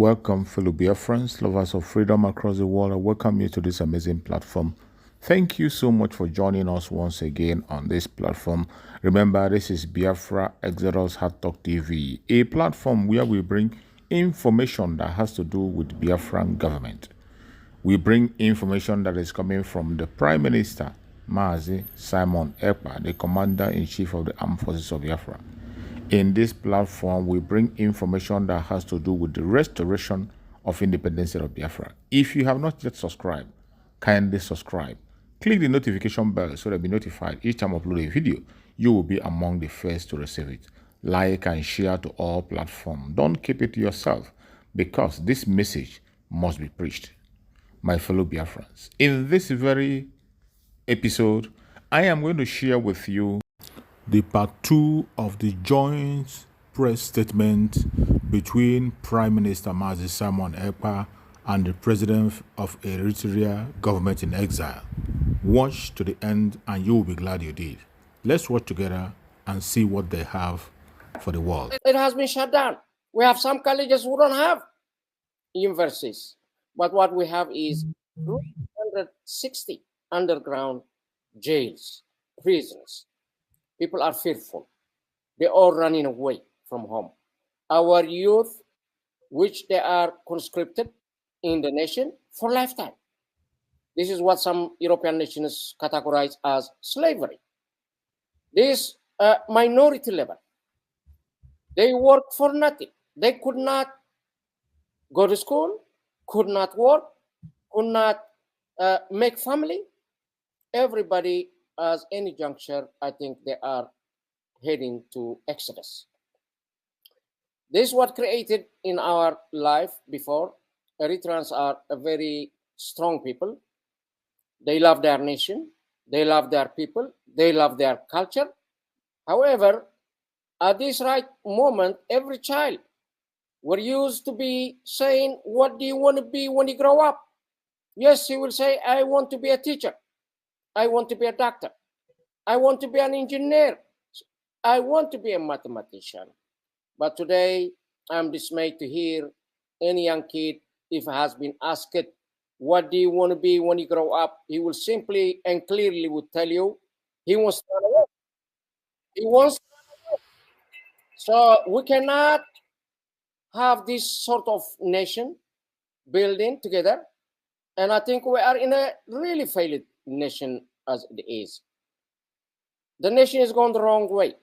Welcome, fellow Biafrans, lovers of freedom across the world. I welcome you to this amazing platform. Thank you so much for joining us once again on this platform. Remember, this is Biafra Exodus Hard Talk TV, a platform where we bring information that has to do with Biafran government. We bring information that is coming from the Prime Minister, Mazi Simon Ekpa, the Commander-in-Chief of the Armed Forces of Biafra. In this platform, we bring information that has to do with the restoration of independence of Biafra. If you have not yet subscribed, kindly subscribe. Click the notification bell so that you'll be notified each time I upload a video. You will be among the first to receive it. Like and share to all platforms. Don't keep it to yourself, because this message must be preached. My fellow Biafrans, in this very episode, I am going to share with you the part 2 of the joint press statement between Prime Minister Mazi Simon Ekpa and the President of Eritrea government in exile. Watch to the end and you will be glad you did. Let's watch together and see what they have for the world. It has been shut down. We have some colleges who don't have universities, but what we have is 360 underground jails, prisons. People are fearful. They're all running away from home. Our youth, which they are conscripted in the nation for lifetime. This is what some European nations categorize as slavery. This minority level. They work for nothing. They could not go to school, could not work, could not make family. Everybody, as any juncture, I think they are heading to exodus. This is what created in our life before. Eritreans are a very strong people. They love their nation. They love their people. They love their culture. However, at this right moment, every child were used to be saying, what do you want to be when you grow up? Yes, he will say, I want to be a teacher. I want to be a doctor. I want to be an engineer. I want to be a mathematician. But today, I'm dismayed to hear any young kid, if has been asked, what do you want to be when you grow up? He will simply and clearly would tell you, he wants to run away. He wants to run away. So we cannot have this sort of nation building together. And I think we are in a really failed nation as it is. The nation is going the wrong way.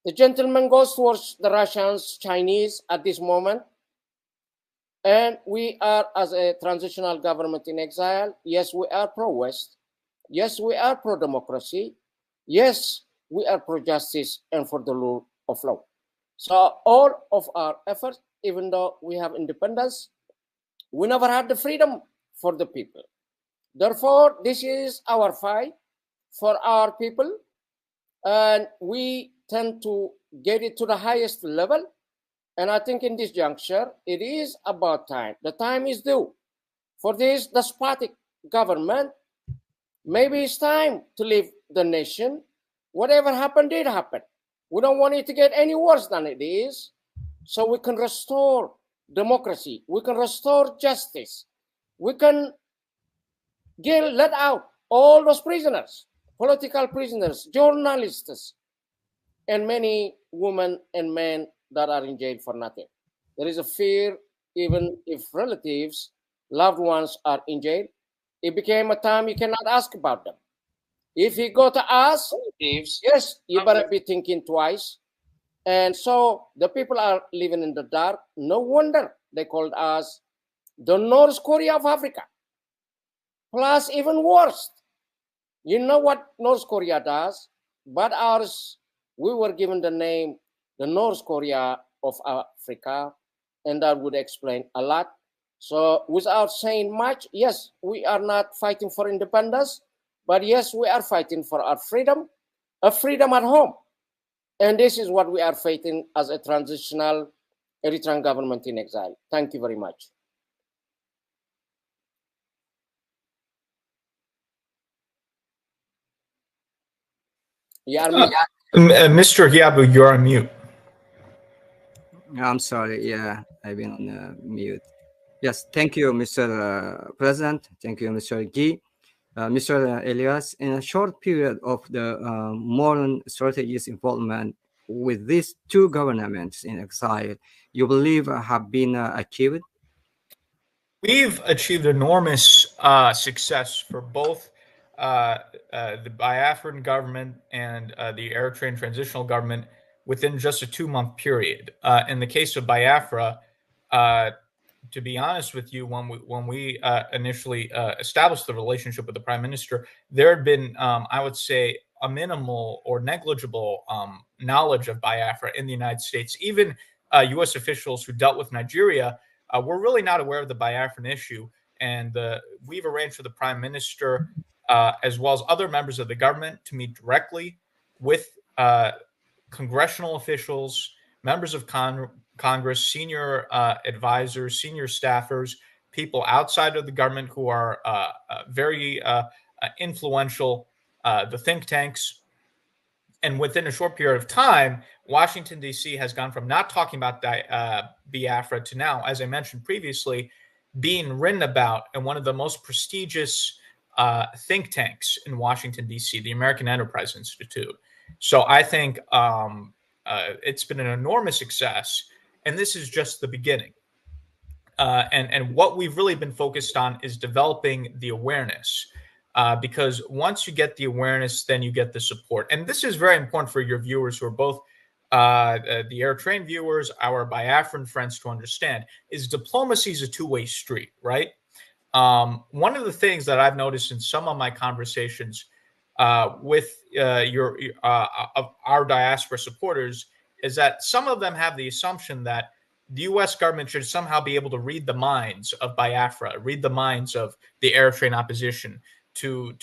The gentleman goes towards the Russians, Chinese at this moment. And we are, as a transitional government in exile, yes, we are pro-West. Yes, we are pro-democracy. Yes, we are pro-justice and for the rule of law. So all of our efforts, even though we have independence, we never had the freedom for the people. Therefore, this is our fight for our people. And we tend to get it to the highest level. And I think in this juncture, it is about time. The time is due for this despotic government. Maybe it's time to leave the nation. Whatever happened did happen. We don't want it to get any worse than it is. So we can restore democracy. We can restore justice. We can let out all those prisoners, political prisoners, journalists, and many women and men that are in jail for nothing. There is a fear, even if relatives, loved ones are in jail. It became a time you cannot ask about them. If you go to ask relatives, yes, you better be thinking twice. And so the people are living in the dark. No wonder they called us the North Korea of Africa. Plus, even worse, you know what North Korea does, but ours, we were given the name the North Korea of Africa, and that would explain a lot. So without saying much, yes, we are not fighting for independence, but yes, we are fighting for our freedom, a freedom at home. And this is what we are fighting as a transitional Eritrean government in exile. Thank you very much. Yeah, Mr. Yabu, you're on mute. I'm sorry. Yeah, I've been on mute. Yes, thank you, Mr. President. Thank you, Mr. Guy. Mr. Elias, in a short period of the modern strategies involvement with these two governments in exile, you believe have been achieved? We've achieved enormous success for both the Biafran government and the Eritrean transitional government within just a 2 month period. In the case of Biafra, uh, to be honest with you, when we initially established the relationship with the prime minister, there had been, I would say, a minimal or negligible knowledge of Biafra in the United States. Even U.S. officials who dealt with Nigeria were really not aware of the Biafran issue. And we've arranged for the prime minister, as well as other members of the government, to meet directly with congressional officials, members of Congress, senior advisors, senior staffers, people outside of the government who are very influential, the think tanks. And within a short period of time, Washington, D.C. has gone from not talking about Biafra to now, as I mentioned previously, being written about in one of the most prestigious think tanks in Washington, D.C., the American Enterprise Institute. So I think it's been an enormous success, and this is just the beginning. And what we've really been focused on is developing the awareness, because once you get the awareness, then you get the support. And this is very important for your viewers who are both the Eritrean viewers, our Biafran friends, to understand is diplomacy is a two-way street, right? One of the things that I've noticed in some of my conversations with our diaspora supporters is that some of them have the assumption that the U.S. government should somehow be able to read the minds of Biafra, read the minds of the Eritrean opposition, to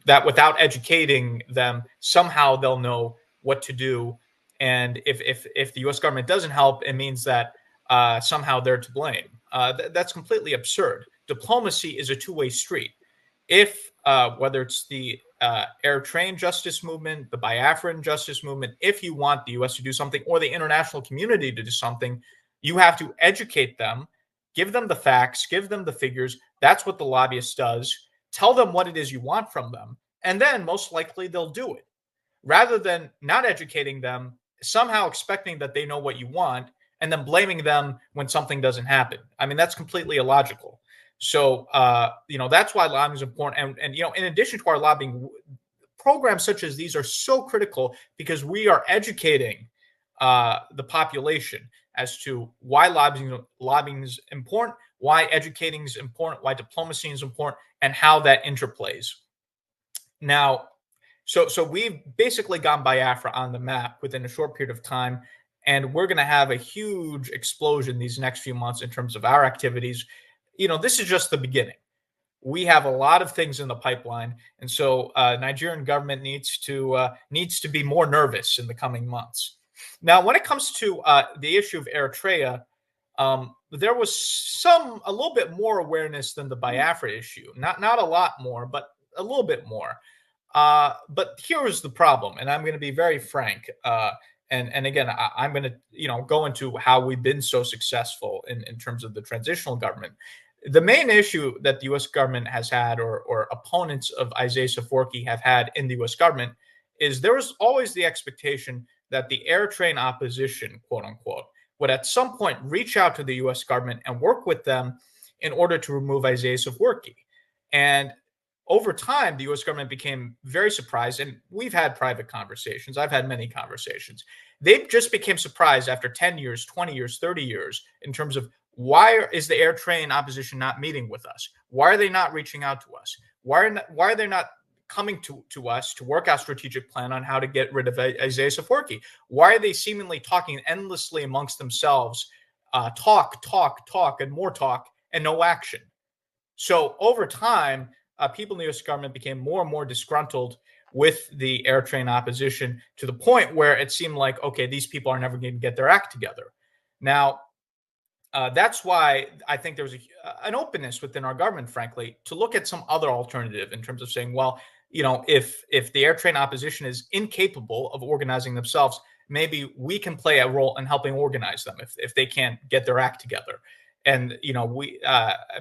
that without educating them, somehow they'll know what to do. And if the U.S. government doesn't help, it means that somehow they're to blame. That's completely absurd. Diplomacy is a two-way street. If whether it's the Eritrean justice movement, the Biafran justice movement, if you want the U.S. to do something or the international community to do something, you have to educate them, give them the facts, give them the figures. That's what the lobbyist does. Tell them what it is you want from them, and then most likely they'll do it. Rather than not educating them, somehow expecting that they know what you want, and then blaming them when something doesn't happen. I mean, that's completely illogical. So, that's why lobbying is important. And, in addition to our lobbying, programs such as these are so critical because we are educating the population as to why lobbying is important, why educating is important, why diplomacy is important, and how that interplays. Now, so we've basically gone Biafra on the map within a short period of time, and we're going to have a huge explosion these next few months in terms of our activities. This is just the beginning. We have a lot of things in the pipeline, and so Nigerian government needs to be more nervous in the coming months. Now, when it comes to the issue of Eritrea, there was a little bit more awareness than the Biafra issue. Not a lot more, but a little bit more. But here is the problem, and I'm going to be very frank. And again, I'm going to go into how we've been so successful in terms of the transitional government. The main issue that the U.S. government has had, or opponents of Isaias Afwerki have had in the U.S. government, is there was always the expectation that the Eritrean opposition, quote unquote, would at some point reach out to the U.S. government and work with them in order to remove Isaias Afwerki. And over time, the U.S. government became very surprised, and we've had private conversations. I've had many conversations. They just became surprised after 10 years, 20 years, 30 years in terms of why is the Eritrean opposition not meeting with us? Why are they not reaching out to us? Why are they not coming to us to work out a strategic plan on how to get rid of Isaias Afwerki? Why are they seemingly talking endlessly amongst themselves, talk, and more talk, and no action? So over time, people in the U.S. government became more and more disgruntled with the Eritrean opposition to the point where it seemed like, okay, these people are never going to get their act together. Now, that's why I think there was an openness within our government, frankly, to look at some other alternative in terms of saying, well, if the Eritrean opposition is incapable of organizing themselves, maybe we can play a role in helping organize them if they can't get their act together. And,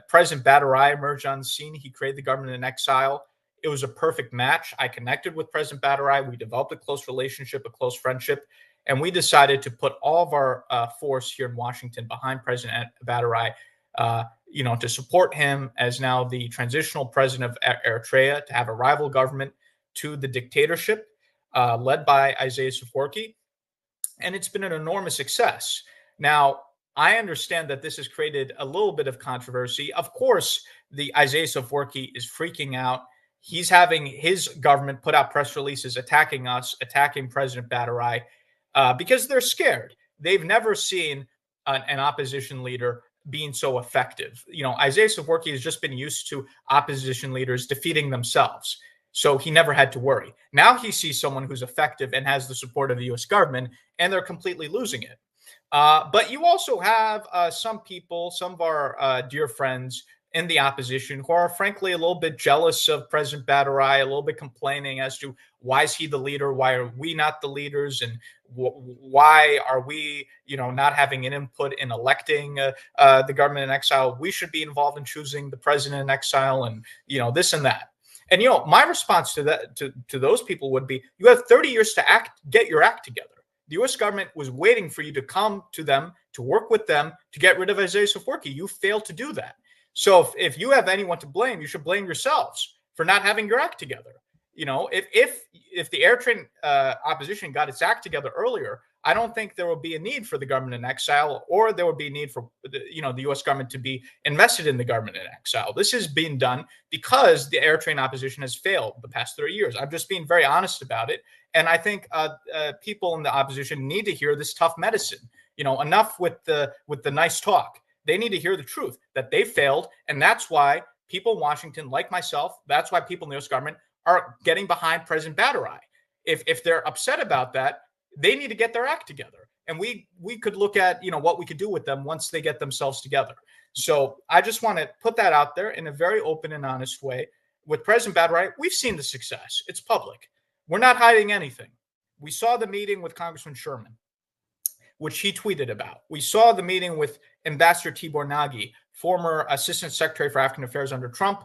President Badarai emerged on the scene. He created the government in exile. It was a perfect match. I connected with President Badarai. We developed a close relationship, a close friendship, and we decided to put all of our force here in Washington behind President Badarai, to support him as now the transitional president of Eritrea, to have a rival government to the dictatorship led by Isaias Afwerki. And it's been an enormous success. Now, I understand that this has created a little bit of controversy. Of course, the Isaias Afwerki is freaking out. He's having his government put out press releases attacking us, attacking President Badarai, because they're scared. They've never seen an opposition leader being so effective. Isaias Afwerki has just been used to opposition leaders defeating themselves. So he never had to worry. Now he sees someone who's effective and has the support of the U.S. government, and they're completely losing it. But you also have some people, some of our dear friends in the opposition who are frankly a little bit jealous of President Badarai, a little bit complaining as to why is he the leader? Why are we not the leaders? And why are we, not having an input in electing the government in exile? We should be involved in choosing the president in exile and, this and that. And, my response to that, to those people would be, you have 30 years to get your act together. The U.S. government was waiting for you to come to them, to work with them, to get rid of Isaias Afwerki. You failed to do that. So if you have anyone to blame, you should blame yourselves for not having your act together. If the Eritrean opposition got its act together earlier, I don't think there will be a need for the government in exile, or there would be a need for the U.S. government to be invested in the government in exile. This is being done because the Eritrean opposition has failed the past 30 years. I'm just being very honest about it. And I think people in the opposition need to hear this tough medicine. Enough with the nice talk. They need to hear the truth that they failed. And that's why people in Washington, like myself, that's why people in the U.S. government are getting behind President Badarai. If they're upset about that, they need to get their act together. And we could look at, what we could do with them once they get themselves together. So I just want to put that out there in a very open and honest way. With President Badarai, we've seen the success. It's public. We're not hiding anything. We saw the meeting with Congressman Sherman, which he tweeted about. We saw the meeting with Ambassador Tibor Nagy, former Assistant Secretary for African Affairs under Trump,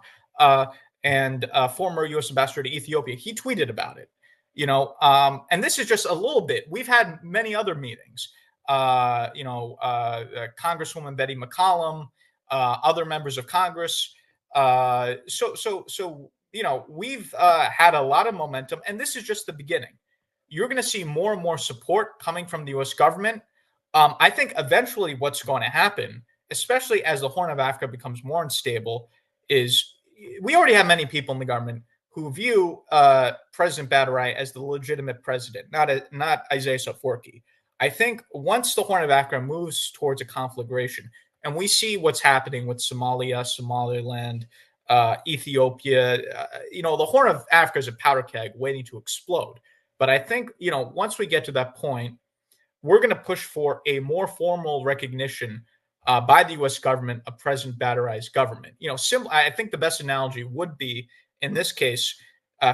and former U.S. Ambassador to Ethiopia. He tweeted about it. And this is just a little bit. We've had many other meetings. Congresswoman Betty McCollum, other members of Congress. We've had a lot of momentum, and this is just the beginning. You're going to see more and more support coming from the U.S. government. I think eventually what's going to happen, especially as the Horn of Africa becomes more unstable, is we already have many people in the government who view President Badarai as the legitimate president, not Isaias Afwerki. I think once the Horn of Africa moves towards a conflagration, and we see what's happening with Somalia, Somaliland, Ethiopia, the Horn of Africa is a powder keg waiting to explode. But I think, once we get to that point, we're going to push for a more formal recognition by the U.S. government of President Badarai's government. I think the best analogy would be, in this case,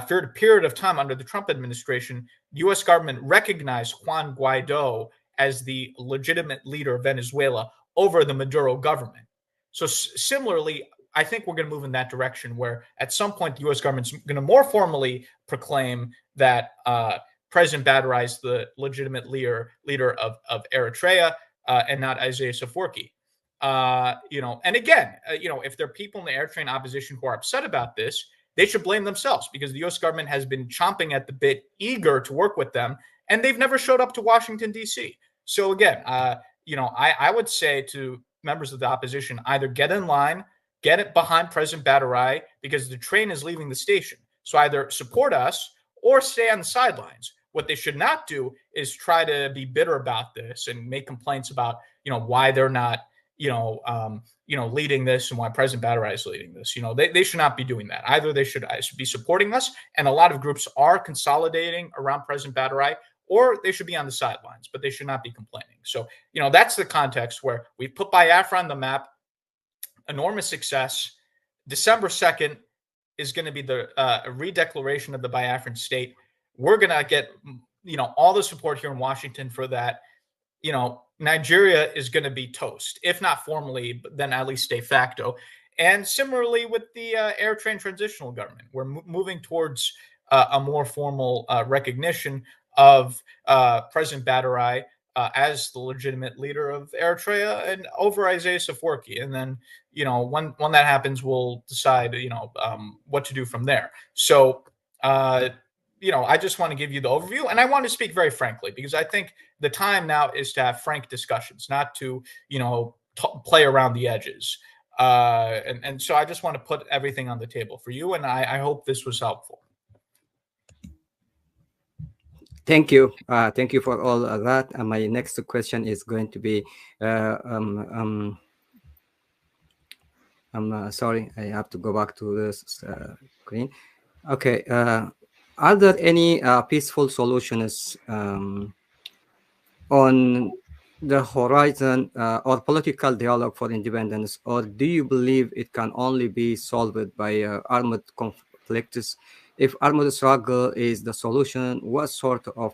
for a period of time under the Trump administration, the U.S. government recognized Juan Guaido as the legitimate leader of Venezuela over the Maduro government. So similarly, I think we're going to move in that direction where at some point the U.S. government's going to more formally proclaim that President Badarai is the legitimate leader of Eritrea and not Isaias Afwerki. And again, if there are people in the Eritrean opposition who are upset about this, they should blame themselves because the U.S. government has been chomping at the bit, eager to work with them, and they've never showed up to Washington, D.C. So again, I would say to members of the opposition, either get in line, get it behind President Badarai because the train is leaving the station. So either support us or stay on the sidelines. What they should not do is try to be bitter about this and make complaints about, why they're not, leading this and why President Badarai is leading this. They should not be doing that. Either they should be supporting us, and a lot of groups are consolidating around President Badarai, or they should be on the sidelines, but they should not be complaining. So, that's the context where we put Biafra on the map. Enormous success. December 2nd is going to be the redeclaration of the Biafran state. We're going to get all the support here in Washington for that. Nigeria is going to be toast, if not formally, but then at least de facto. And similarly with the Eritrean transitional government, we're moving towards a more formal recognition of President Badarai as the legitimate leader of Eritrea and over Isaias Afwerki. And then, when that happens, we'll decide, what to do from there. So, I just want to give you the overview, and I want to speak very frankly, because I think the time now is to have frank discussions, not to, play around the edges. And so I just want to put everything on the table for you, and I hope this was helpful. Thank you. Thank you for all of that. My next question is going to be, I'm sorry, I have to go back to this screen. Okay. Are there any peaceful solutions on the horizon or political dialogue for independence, or do you believe it can only be solved by armed conflicts? If armed struggle is the solution, what sort of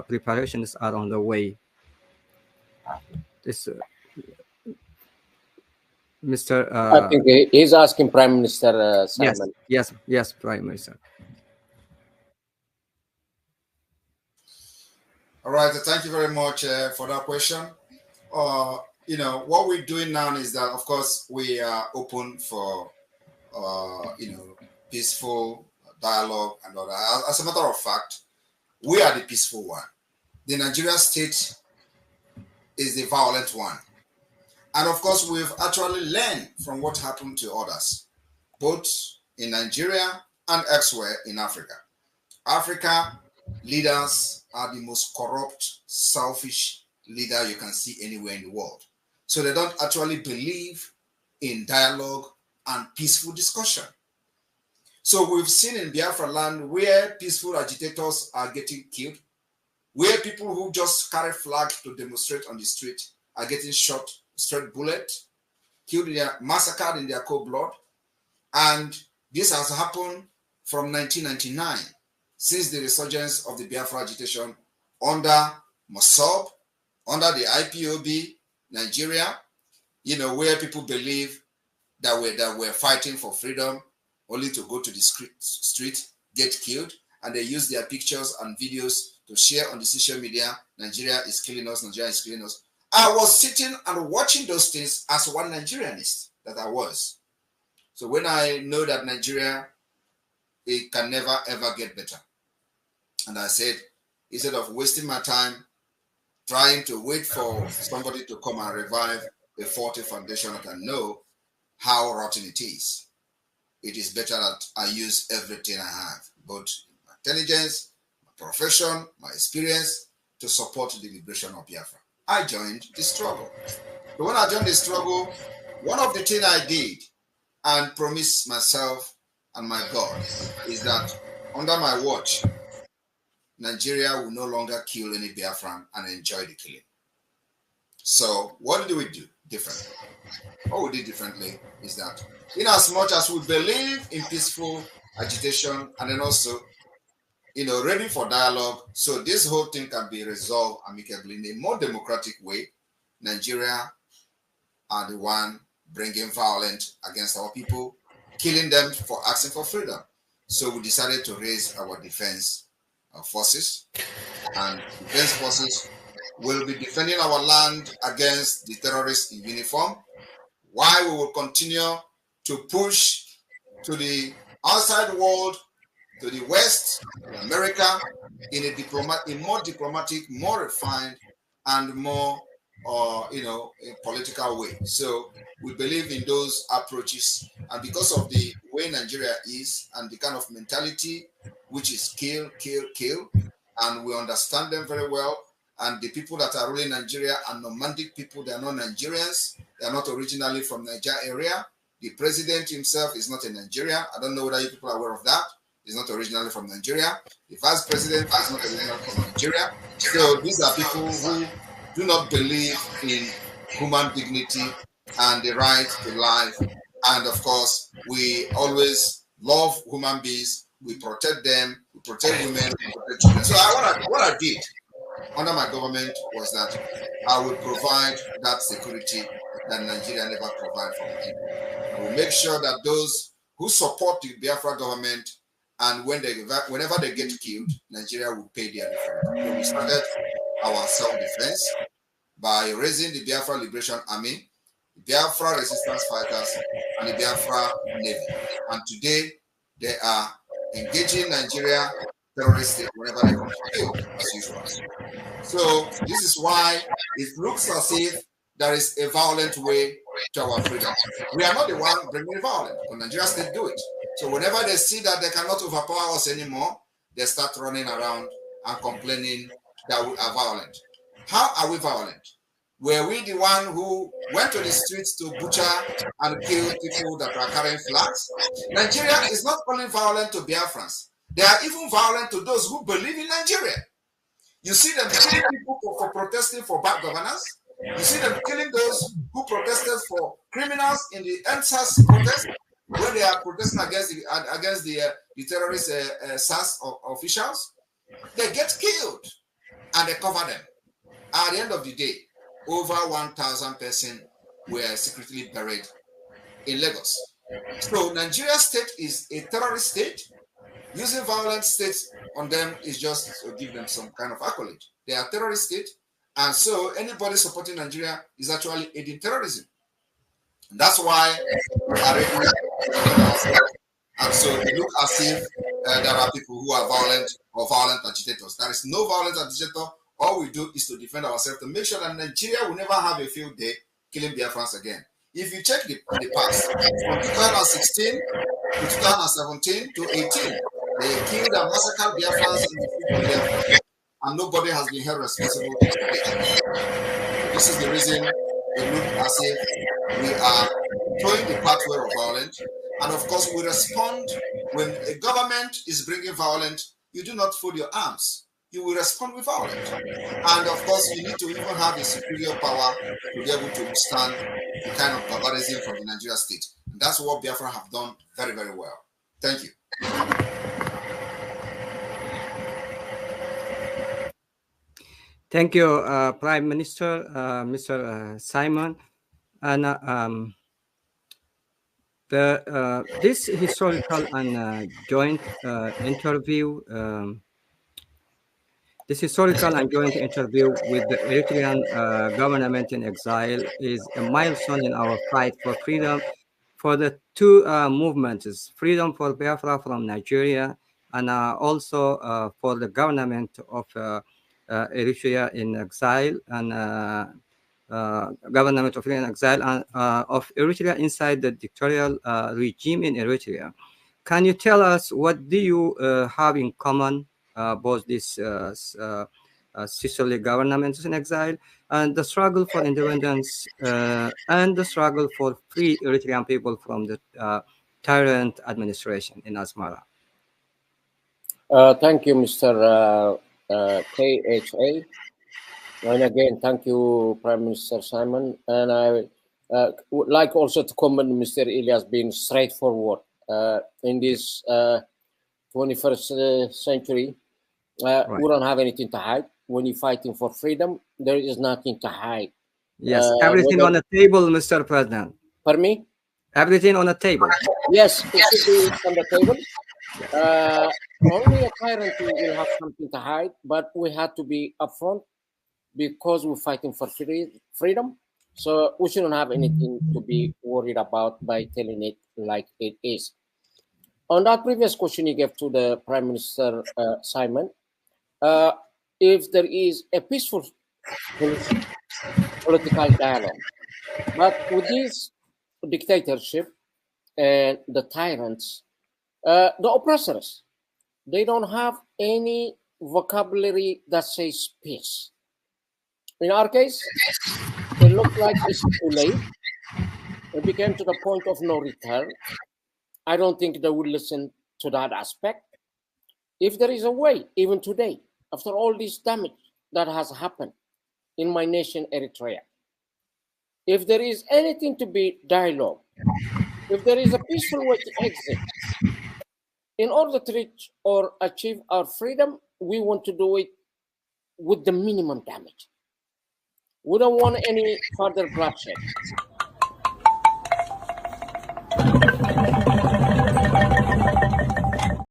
preparations are on the way? This, Mr. I think he's asking Prime Minister Simon. Yes, Prime Minister. All right, thank you very much for that question. What we're doing now is that, of course, we are open for, peaceful dialogue and all that. As a matter of fact, we are the peaceful one. The Nigerian state is the violent one. And of course, we've actually learned from what happened to others, both in Nigeria and elsewhere in Africa. Africa leaders are the most corrupt, selfish leader you can see anywhere in the world. So they don't actually believe in dialogue and peaceful discussion. So we've seen in Biafra land where peaceful agitators are getting killed, where people who just carry flags to demonstrate on the street are getting shot, straight bullet, killed, massacred in their cold blood. And this has happened from 1999, since the resurgence of the Biafra agitation under Mossab, under the IPOB, Nigeria, where people believe that we're fighting for freedom, only to go to the street, get killed, and they use their pictures and videos to share on the social media. Nigeria is killing us, Nigeria is killing us. I was sitting and watching those things as one Nigerianist that I was. So when I know that Nigeria, it can never ever get better. And I said, instead of wasting my time trying to wait for somebody to come and revive a faulty foundation that I know how rotten it is better that I use everything I have, both my intelligence, my profession, my experience, to support the liberation of Biafra. I joined the struggle. So when I joined the struggle, one of the things I did and promised myself and my God is that under my watch, Nigeria will no longer kill any Biafran and enjoy the killing. So what did we do differently? What we did differently is that in as much as we believe in peaceful agitation and then also, ready for dialogue, so this whole thing can be resolved amicably in a more democratic way, Nigeria are the one bringing violence against our people, killing them for asking for freedom. So we decided to raise our defense forces, and defense forces will be defending our land against the terrorists in uniform, while we will continue to push to the outside world, to the West, to America, in a more diplomatic, more refined, and more, a political way. So we believe in those approaches, and because of the way Nigeria is and the kind of mentality which is kill, kill, kill, and we understand them very well. And the people that are ruling Nigeria are nomadic people. They are not Nigerians. They are not originally from Niger area. The president himself is not a Nigerian. I don't know whether you people are aware of that. He's not originally from Nigeria. The vice president is not originally from Nigeria. So these are people who do not believe in human dignity and the right to life. And of course, we always love human beings, we protect them, we protect women, we protect children. So what I did under my government was that I will provide that security that Nigeria never provided for my people. I will make sure that those who support the Biafra government, and whenever they get killed, Nigeria will pay their defense. So we started our self-defense by raising the Biafra Liberation Army, the Biafra Resistance Fighters, and the Biafra Navy. And today, they are engaging Nigeria terrorists whenever they come to kill, as usual. So this is why it looks as if there is a violent way to our freedom. We are not the one bringing violence, but Nigeria state do it. So whenever they see that they cannot overpower us anymore, they start running around and complaining that we are violent. How are we violent? Were we the one who went to the streets to butcher and kill people that are carrying flags? Nigeria is not only violent to Biafrans, they are even violent to those who believe in Nigeria. You see them killing people for protesting for bad governance. You see them killing those who protested for criminals in the NSAS protest, when they are protesting against the terrorist SAS officials. They get killed and they cover them. At the end of the day, over 1,000 persons were secretly buried in Lagos. So Nigeria state is a terrorist state. Using violent states on them is just to give them some kind of accolade. They are terrorist state, and so anybody supporting Nigeria is actually aiding terrorism. And that's why we are ready. And so it looks as if there are people who are violent or violent agitators. There is no violent agitator. All we do is to defend ourselves to make sure that Nigeria will never have a field day killing Biafrans again. If you check the past, from 2016 to 2017 to 18, they killed and massacred Biafrans in the field of Biafra, and nobody has been held responsible to it. This is the reason it looks as if we are throwing the pathway of violence. And of course, we respond when a government is bringing violence. You do not fold your arms. You will respond with violence. And of course, you need to even have a superior power to be able to withstand the kind of barbarism from the Nigeria state. And that's what Biafra have done very, very well. Thank you. Thank you, Prime Minister, Mr. Simon. And this historical and joint interview, with the Eritrean government in exile is a milestone in our fight for freedom for the two movements, freedom for Biafra from Nigeria, and also for the government of Eritrea in exile, and government of Eritrea in exile, and of Eritrea inside the dictatorial regime in Eritrea. Can you tell us what do you have in common, both these sisterly governments in exile and the struggle for independence and the struggle for free Eritrean people from the tyrant administration in Asmara? Thank you, Mr. KHA. And again, thank you, Prime Minister Simon. And I would like also to commend Mr. Elias being straightforward in this 21st century. Right. We don't have anything to hide. When you're fighting for freedom, there is nothing to hide. Yes, everything on the table, Mr. President. Pardon me? Everything on the table. Yes, it should be on the table. Only a tyrant will have something to hide, but we have to be upfront because we're fighting for freedom. So we shouldn't have anything to be worried about by telling it like it is. On that previous question you gave to the Prime Minister Simon, if there is a peaceful political dialogue, but with this dictatorship and the tyrants, the oppressors, they don't have any vocabulary that says peace. In our case, it looked like it's too late. It became to the point of no return. I don't think they would listen to that aspect. If there is a way, even today, after all this damage that has happened in my nation, Eritrea, if there is anything to be dialogue, if there is a peaceful way to exit, in order to reach or achieve our freedom, we want to do it with the minimum damage. We don't want any further bloodshed.